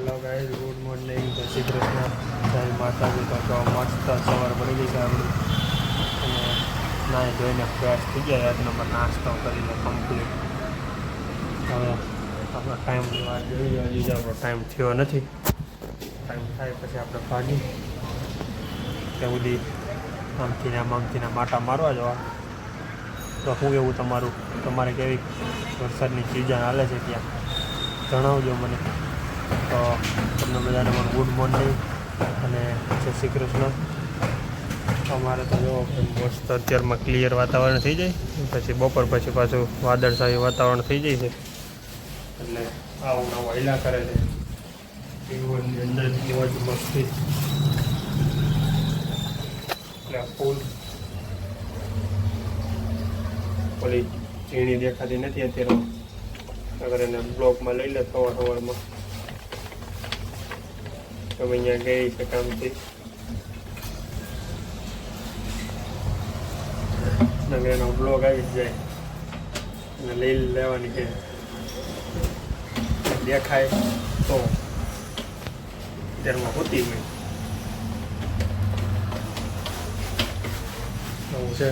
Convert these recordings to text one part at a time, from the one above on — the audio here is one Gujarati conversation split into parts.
હેલો ગાઈઝ, ગુડ મોર્નિંગ, જય શ્રી કૃષ્ણ, જય માતાજી. તો મસ્ત સવાર પડી ગઈ છે આપણી અને નાહી ધોઈને ફ્રેશ થઈ ગયા. એક નંબર નાસ્તો કરીને કમ્પ્લીટ. હવે આપણો ટાઈમની વાત જોઈએ. હજી આપણો ટાઈમ થયો નથી. ટાઈમ થાય પછી આપણે ભાગી ત્યાં સુધી આમથી માટા મારવા જવા. તો શું એવું તમારે કેવી વરસાદની સિઝન હાલે છે ત્યાં જણાવજો મને. તો તમને બધાને પણ ગુડ મોર્નિંગ અને જય શ્રી કૃષ્ણ. અમારે તો જો મસ્ત અત્યારમાં ક્લિયર વાતાવરણ થઈ જાય, પછી બપોર પછી પાછું વાદળછાયું વાતાવરણ થઈ જાય છે, એટલે આવું નવું હૈલા કરે છે. જીવનની અંદરથી મોજ મસ્તી એટલે ફૂલ ઓલી ઝીણી દેખાતી નથી અત્યારે. અગર એને બ્લોકમાં લઈ લે સવારમાં તમે અહીંયા ગઈ છે કામથી, નગર એનો બ્લોગ આવી જ જાય અને લઈ લેવાની છે. દેખાય તો અત્યારમાં હોતી હોય એવું છે.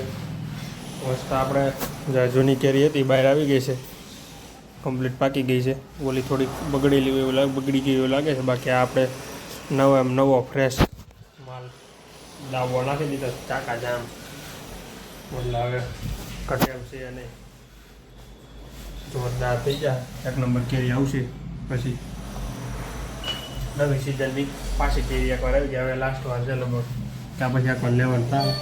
મસ્ત આપણે જૂની કેરી હતી બહાર આવી ગઈ છે, કમ્પ્લીટ પાકી ગઈ છે. ઓલી થોડીક બગડી ગઈ એવું લાગે છે. બાકી આપણે નવો ફ્રેશ માલ દાવો નાખી દીધો ચાકા જામ, એટલે હવે કટેમ છે અને જોરદાર થઈ જાય. એક નંબર કેરી આવશે. પછી નવી સિઝનની પાછી કેરી એકવાર આવી ગયા. હવે લાસ્ટ વાર છે લગભગ ત્યાં પછી એકવાર લેવાનું થાય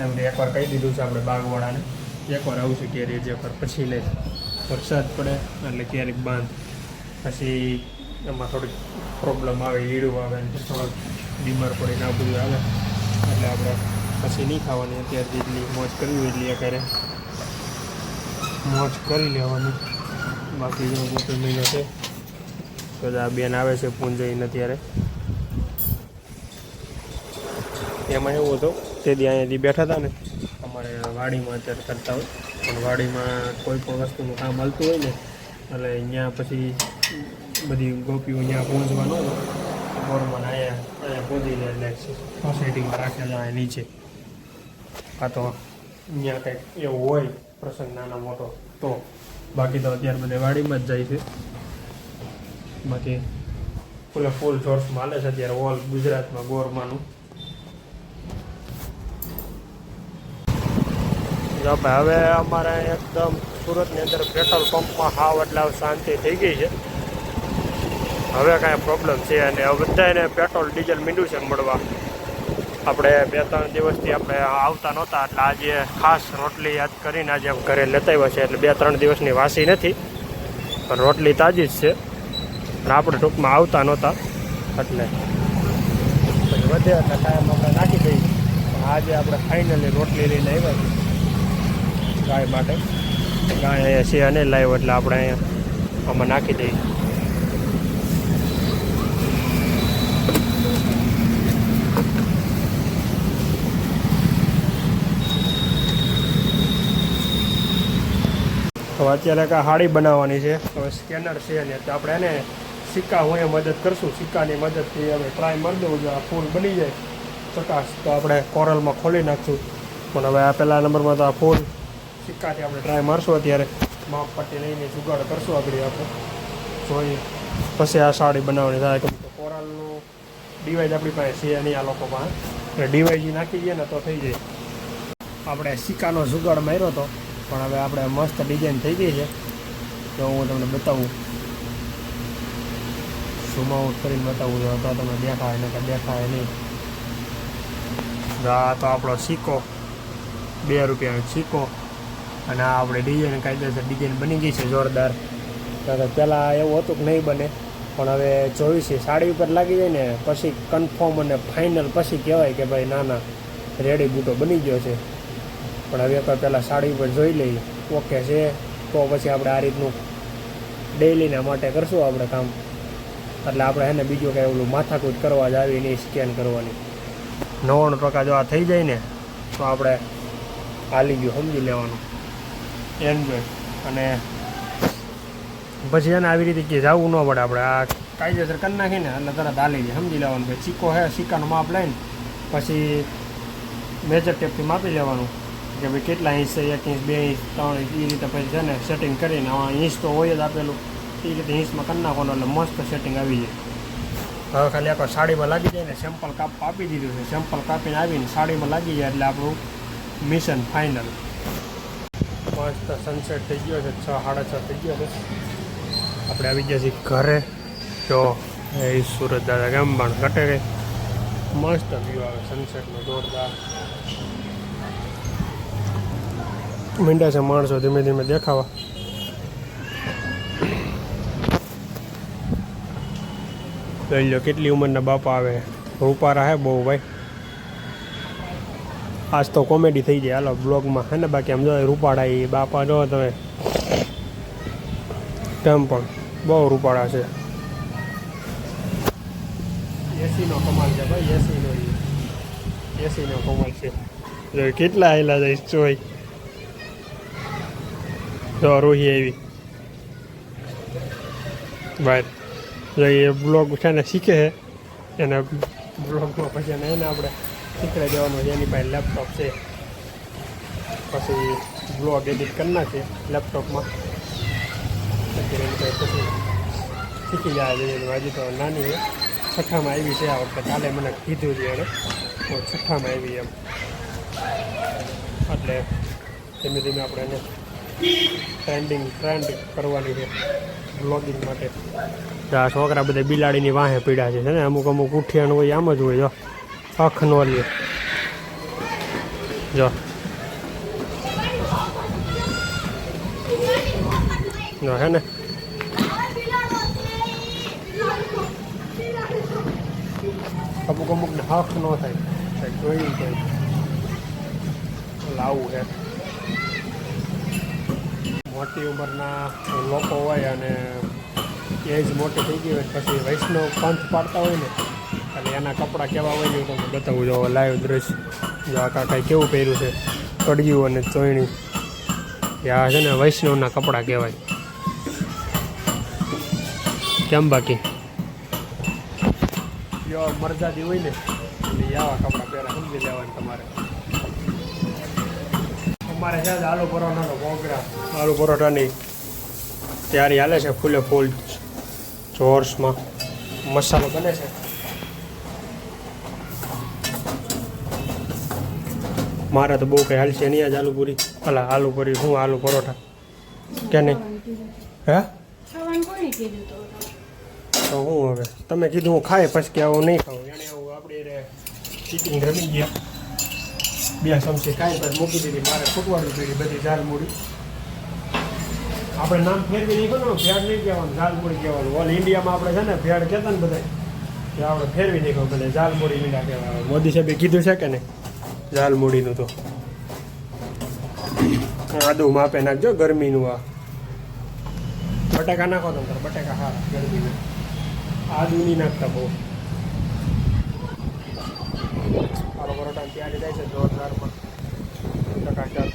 એમ. એકવાર કહી દીધું છે આપણે બાગવાળાને, એકવાર આવશે કેરી જ એકવાર, પછી લે વરસાદ પડે એટલે ક્યારેક બાંધ, પછી એમાં થોડીક પ્રોબ્લેમ આવે, ઈડું આવે, થોડોક બીમાર પડી ના બધું આવે, એટલે આપણે પછી નહીં ખાવાની. અત્યારે જેટલી મોજ કરવી હોય એટલી અત્યારે મોજ કરી લેવાની. બાકી જો મોટો મહિનો છે તો આ બેન આવે છે પૂંજઈને અત્યારે. એમાં એવું હતું તે દી અહીંયાથી બેઠા હતા ને, અમારે વાડીમાં અત્યારે કરતા હોય, પણ વાડીમાં કોઈ પણ વસ્તુનું કામ હાલતું હોય ને એટલે અહીંયા પછી બધી ગોપીઓ અહીંયા પહોંચવાનું હોય ગોરમાં અહીંયા પહોંચીને એટલે સોસાયટીમાં રાખેલા હોય નીચે. કાં તો અહીંયા કંઈક એવું હોય પ્રસંગ નાનો મોટો તો, બાકી તો અત્યારે બધે વાડીમાં જ જાય છે. બાકી ફૂલ જોર્સમાં હાલે છે અત્યારે ઓલ ગુજરાતમાં ગોરમાનું. જો ભાઈ હવે અમારે એકદમ સુરતની અંદર પેટ્રોલ પંપમાં હાવ એટલે શાંતિ થઈ ગઈ છે. હવે કાંઈ પ્રોબ્લેમ છે અને હવે બધાને પેટ્રોલ ડીઝલ મીંડું છે મળવા. આપણે 2-3 દિવસથી આપણે આવતા નહોતા એટલે આજે ખાસ રોટલી યાદ કરીને આજે ઘરે લેતા આવ્યા છે. એટલે 2-3 દિવસની વાસી નથી પણ રોટલી તાજી જ છે. અને આપણે ટૂંકમાં આવતા નહોતા એટલે પછી વધે એટલે ટાઈમ આપણે નાખી દઈએ. પણ આજે આપણે ફાઇનલી રોટલી લઈને આવ્યા છીએ ગાય માટે. ગાય અહીંયા છે અને લાવ્યો એટલે આપણે અહીંયા આમાં નાખી દઈએ. હવે અત્યારે કાંઈ હાડી બનાવવાની છે. હવે સ્કેનર છે ને તો આપણે એને સિક્કા હું મદદ કરશું. સિક્કાની મદદથી હવે ટ્રાય મારી દઉં. જો આ ફૂલ બની જાય ચકાશ તો આપણે કોરલમાં ખોલી નાખશું. પણ હવે આ પહેલા નંબરમાં તો આ ફૂલ સિક્કાથી આપણે ટ્રાય મારશું. અત્યારે માપ પટ્ટી લઈને જુગાડ કરશું આગળ આપણે જોઈએ પછી આ સાડી બનાવવાની થાય. કેમ કે કોરલનું ડિવાઇસ આપણી પાસે છે નહીં આ લોકો પાસે, એટલે ડિવાઇસ નાખી દઈએ ને તો થઈ જાય. આપણે સિક્કાનો જુગાડ માર્યો હતો પણ હવે આપણે મસ્ત ડિઝાઇન થઈ ગઈ છે. તો હું તમને બતાવું, ઝૂમ આઉટ કરીને બતાવું છું તો તમને દેખાય ને કે દેખાય નહીં. આ તો આપણો સિક્કો 2 રૂપિયાનો સિક્કો અને આ આપણે ડિઝાઇન કાયદેસર ડિઝાઇન બની ગઈ છે જોરદાર. પહેલાં એવું હતું કે નહીં બને પણ હવે જોઈ છે સાડી ઉપર લાગી જાય ને પછી કન્ફર્મ અને ફાઇનલ પછી કહેવાય કે ભાઈ ના રેડી બૂટો બની ગયો છે. પણ હવે એકવાર પહેલાં સાડી ઉપર જોઈ લઈએ ઓકે છે તો પછી આપણે આ રીતનું ડેઇલીના માટે કરશું આપણે કામ. એટલે આપણે એને બીજું કાંઈ ઓલું માથાકૂટ કરવા જ આવી નહીં, સ્કેન કરવાની 99% જો આ થઈ જાય ને તો આપણે હાલી ગયું સમજી લેવાનું એન્ડ. અને પછી એને આવી રીતે કે જવું ન પડે. આપણે આ કાયદેસર કરી નાખીને એટલે તરત હાલી જાય. સમજી લેવાનું ભાઈ સિક્કો હે, સિક્કાનો માપ લઈને પછી મેજર ટેપથી માપી લેવાનું કે ભાઈ કેટલા ઇંચ છે, 1 ઇંચ 2 ઇંચ 3 ઇંચ એ રીતે પછી છે ને સેટિંગ કરીને ઇંચ તો હોય જ આપેલું એ રીતે ઇંચમાં કરી નાખવાનું એટલે મસ્ત સેટિંગ આવી જાય. હવે ખાલી આખો સાડીમાં લાગી જાય ને સેમ્પલ કાપ આપી દીધું છે, સેમ્પલ કાપીને આવીને સાડીમાં લાગી જાય એટલે આપણું મિશન ફાઇનલ. મસ્ત સનસેટ થઈ ગયો છે, 6 સાડા 6 થઈ ગયો છે. આપણે આવી ગયા છીએ ઘરે. જો એ સુરત દાદા ગામ પણ ઘટે ગઈ મસ્ત વ્યૂ આવે સનસેટનો જોરદાર. મીંડા છે માણસો ધીમે ધીમે દેખાવા. જોઈ લો કેટલી ઉંમરના બાપા આવે, રૂપારા હે બહુ ભાઈ. આજ તો કોમેડી થઈ જાય હાલો બ્લોગમાં હે ને. બાકી આમ જો રૂપાડા એ બાપા જો તમે તેમ પણ બહુ રૂપાડા છે. એસીનો કમાલ છે ભાઈ, એસીનો કમાલ છે. જો કેટલા આવેલા જાય જોઈ. જો રોહી આવી ભાઈ. જો એ બ્લોગ છે ને શીખે છે એને બ્લોગમાં પછી એને આપણે શીખવાડી દેવાનું છે. એની પાસે લેપટોપ છે પછી બ્લોગ એડિટ કરી નાખે લેપટોપમાં પછી શીખી જાય. હજી તો નાની છે, 6ઠામાં આવી છે આ વખતે. કાલે મને કીધું છે એને તો 6ઠામાં આવી એમ. એટલે ધીમે ધીમે આપણે એને ટ્રેન્ડ કરવાની છે બ્લોગિંગ માટે. આ છોકરા બધા બિલાડીની વાહે પીડા છે ને. અમુક ઉઠિયાનું હોય આમ જ હોય. જો આંખ નો લે જો હે ને. અમુકને હક ન થાય જોયું કંઈ લાવવું છે. મોટી ઉંમરના લોકો હોય અને એજ મોટી થઈ ગઈ હોય પછી વૈષ્ણવ પંથ પાડતા હોય ને એટલે એના કપડાં કેવા હોય ને તમને બતાવું. જો લાઈવ દ્રશ્ય. જો આ કાકાએ કેવું પહેર્યું છે, કડિયું અને ચોયણી. આ છે ને વૈષ્ણવના કપડાં કહેવાય. કેમ બાકી પ્યોર મરજાદી હોય ને એટલે આવા કપડાં પહેરા સમજી લેવાનું તમારે. અમારે છે આલુ પરોઠાનો પ્રોગ્રામ. આલુ પરોઠાની તૈયારી હાલે છે ફૂલે ફૂલ જોર્સમાં. મસાલો બને છે. મારે તો બહુ કંઈ હાલ છે નહીં. આજ આલુ પૂરી આલુ પૂરી શું આલુ પરોઠા કે નહીં હે તો હું હવે તમે કીધું હું ખાય પછી કે આવું નહીં ખાવું. એને આવું આપણે ચીટિંગ રમી ગયા. 2 ચમચી ખાઈ પછી મૂકી દીધી. મારે ફૂટવાડી પીડી બધી ઝાલમૂડી. આપણે નામ ફેરવી નહીં કરવાનું, ભેળ નહીં કહેવાનું, ઝાલમૂડી કહેવાનું. ઓલ ઇન્ડિયામાં આપણે છે ને ભેળ કહેતા ને બધા કે આપણે ફેરવી નહીં કહું બધા ઝાલમૂડી મીંડા કહેવાય. મોદી સાહેબે કીધું છે કે નહીં ઝાલમૂડીનું. તો આદુ માપે નાખજો ગરમીનું. આ બટાકા નાખો તમે, બટાકા સારા ગરમીના. આદુ નહીં નાખતા બહુ. આલુ પરોઠા તૈયારી થાય છે જોરદારમાં. ટકાટક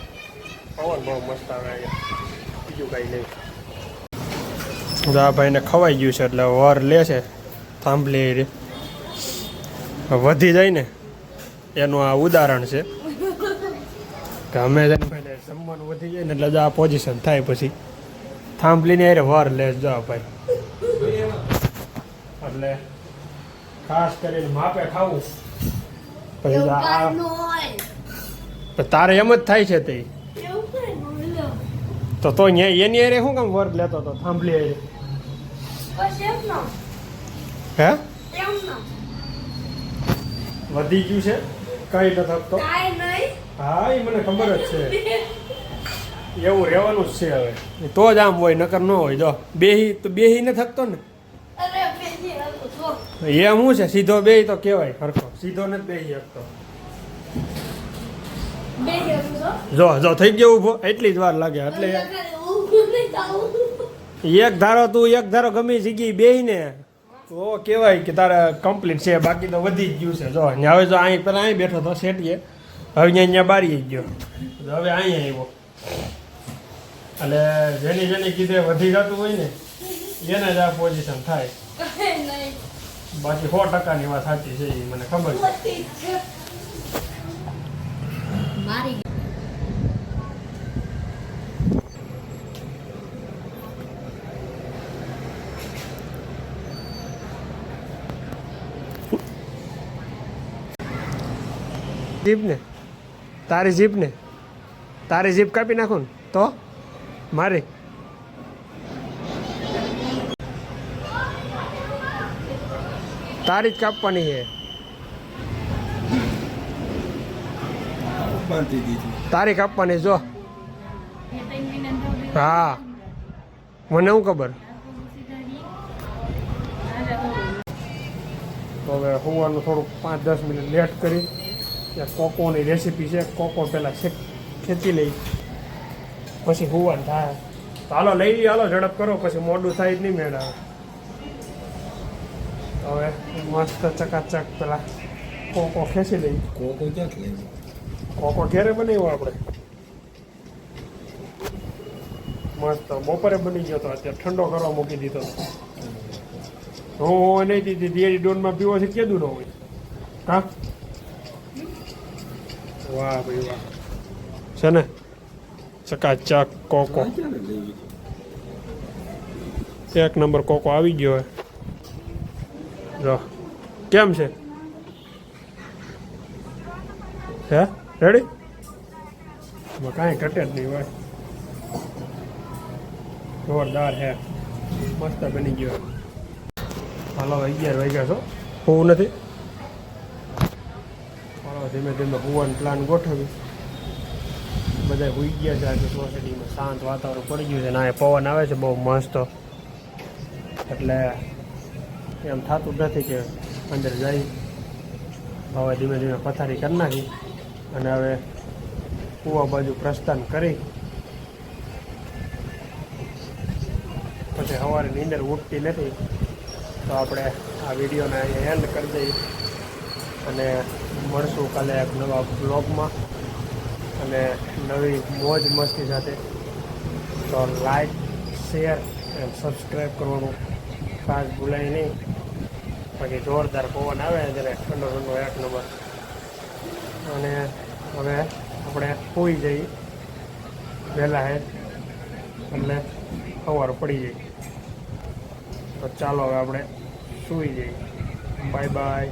પવન બહુ મસ્ત આવે. બીજું કાંઈ નહીં. આ ભાઈને ખવાઈ ગયું છે એટલે વર લે છે થાંભલી વધી જાય ને એનું આ ઉદાહરણ છે કે અમે જમવાનું વધી જાય ને એટલે આ પોઝિશન થાય પછી થાંભલીને અરે વર લે જો ભાઈ. એટલે ખાસ કરીને માપે ખાવું પછી તારે એમ જ થાય છે તે તો એની અરે શું કામ વર્ગ લેતો હતો થાંભલી અરે હે વધી ગયું છે કઈ ન થતો. હા એ મને ખબર જ છે. એવું રહેવાનું જ છે હવે. તો જ આમ હોય નકર ન હોય. જો બેહી ન થકતો ને એમ શું છે. સીધો બેહી તો કહેવાય સરખો. સીધો નથી બેહી શકતો. જો થઈ ગયો ઊભો એટલી જ વાર લાગે. એટલે એક ધારો ગમે જગ્યાએ બેહીને તો કહેવાય કે તારે કમ્પ્લીટ છે. બાકી તો વધી જ ગયું છે. જો હવે જો અહીં પહેલાં અહીં બેઠો તો શેઠીએ હવે અહીંયા બારી ગયો હવે અહીંયા આવ્યો. એટલે જેની કીધે વધી જતું હોય ને એને જ આ પોઝિશન થાય. બાકી 100%ની વાત સાચી છે એ મને ખબર છે. મારી જીપ ને તારી જીપ કાપી નાખું ને તો મારી તારી જ કાપવાની છે. તારી કાપવાની જો. હા મને શું ખબર. તો હવે હોવાનું થોડુંક 5-10 મિનિટ લેટ કરી કોકોની રેસીપી છે. કોકો પહેલાં ખેંચી લઈ પછી હોવાનું થાય. તો હાલો લઈ લઈએ, હાલો ઝડપ કરો પછી મોડું થાય જ નહીં મેળા. હવે મસ્ત ચકાચક પેલા કોકો ખેંચી લઈ. કોકો ક્યાંથી લઈ? કોકો ઘેરે બનાવ્યો આપણે મસ્ત. બપોરે બની ગયો તો અત્યારે ઠંડો કરવા મૂકી દીધો. હું નહીં દીધી દિયરી ડોનમાં પીવો છે કેદું ન હોય. હા વાહ ભાઈ વાહ છે ને ચકાચક કોકો. એક નંબર કોકો આવી ગયો જો. કેમ છે હે રેડી? કાંઈ ઘટે જ નહીં હોય. જોરદાર હે મસ્ત બની ગયો. હાલો 11 વાગ્યા છો હોવું નથી. હાલો ધીમે ધીમે હોવાનો પ્લાન ગોઠવી. બધા હોઈ ગયા છે. આજે સોસાયટીમાં શાંત વાતાવરણ પડી ગયું છે ને આ પવન આવે છે બહુ મસ્ત. એટલે એમ થતું જ નથી કે અંદર જઈ. હવે ધીમે ધીમે પથારી કરી નાખી અને હવે કૂવા બાજુ પ્રસ્થાન કરી પછી સવારે નીંદર ઉઠતી નથી. તો આપણે આ વિડીયોને અહીંયા એન્ડ કરી દઈએ અને મળશું કાલે એક નવા બ્લોગમાં અને નવી મોજ મસ્તી સાથે. તો લાઈક શેર અને સબસ્ક્રાઈબ કરવાનું ખાસ ભૂલાય નહીં. બાકી જોરદાર પવન આવે ત્યારે ઠંડો ઠંડો એક નંબર. અને હવે આપણે સૂઈ જઈએ વહેલા હે એટલે સવાર પડી જાય. તો ચાલો હવે આપણે સૂઈ જઈએ. Bye bye.